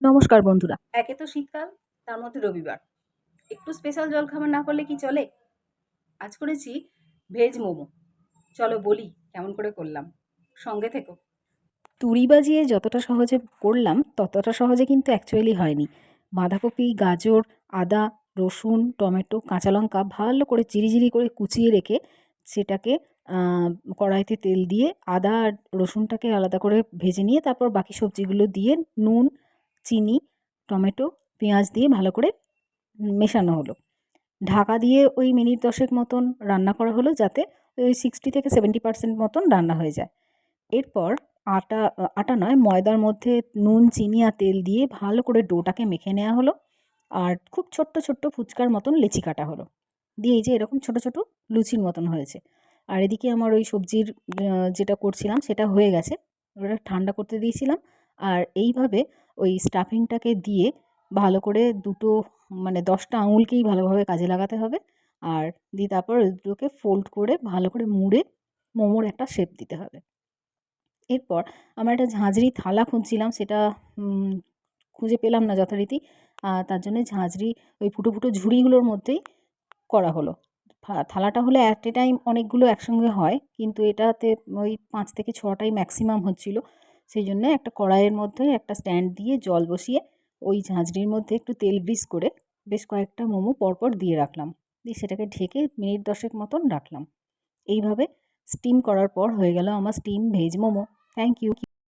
নমস্কার বন্ধুরা। একে তো শীতকাল, তার মধ্যে রবিবার। একটু স্পেশাল জলখাবার না করলে কি চলে? আজ করেছি ভেজ মোমো। চলো বলি কেমন করে করলাম। সঙ্গে থেকো। তুড়ি বাজিয়ে যতটা সহজে করলাম, ততটা সহজে কিন্তু অ্যাকচুয়ালি হয়নি। বাঁধাকপি, গাজর, আদা, রসুন, টমেটো, কাঁচা লঙ্কা ভালো করে চিরি করে কুচিয়ে রেখে সেটাকে আ কড়াইতে তেল দিয়ে আদা আর রসুনটাকে আলাদা করে ভেজে নিয়ে তারপর বাকি সবজিগুলো দিয়ে নুন, চিনি, টমেটো, পেঁয়াজ দিয়ে ভালো করে মেশানো হলো। ঢাকা দিয়ে ওই মিনিট 10 মতন রান্না করা হলো, যাতে ওই 60 থেকে 70% মতন রান্না হয়ে যায়। এরপর আটা নয়, ময়দার মধ্যে নুন, চিনি আর তেল দিয়ে ভালো করে ডোটাকে মেখে নেওয়া হলো। আর খুব ছোট্ট ফুচকার মতন লেচি কাটা হলো। দিয়ে এই যে এরকম ছোট লুচির মতন হয়েছে। আর এদিকে আমার ওই সবজির যেটা করছিলাম সেটা হয়ে গেছে। ওটা ঠান্ডা করতে দিয়েছিলাম। আর এইভাবে ওই স্টাফিংটাকে দিয়ে ভালো করে দুটো মানে ১০ টা আঙুলকেই ভালোভাবে কাজে লাগাতে হবে। আর দিয়ে তারপর দুটোকে ফোল্ড করে ভালো করে মুড়ে মোমোর একটা শেপ দিতে হবে। এরপর আমরা একটা ঝাঁঝরি থালা খুঁজছিলাম, সেটা উম খুঁজে পেলাম না যথারীতি। তার জন্যে ঝাঁঝরি ওই ফুটো ঝুড়িগুলোর মধ্যেই করা হলো। থালাটা হলে অ্যাট এ টাইম অনেকগুলো একসঙ্গে হয়, কিন্তু এটাতে ওই ৫ থেকে ৬ টাই ম্যাক্সিমাম হচ্ছিল। সেইজন্যে একটা কড়াইয়ের মধ্যে একটা স্ট্যান্ড দিয়ে জল বসিয়ে ওই ঝাঁঝরির মধ্যে একটু তেল গ্রিস করে বেশ কয়েকটা মোমো পরপর দিয়ে রাখলাম। দিয়ে সেটাকে ঢেকে মিনিট ১০ মতন রাখলাম। এইভাবে স্টিম করার পর হয়ে গেল আমার steam veg momo. Thank you.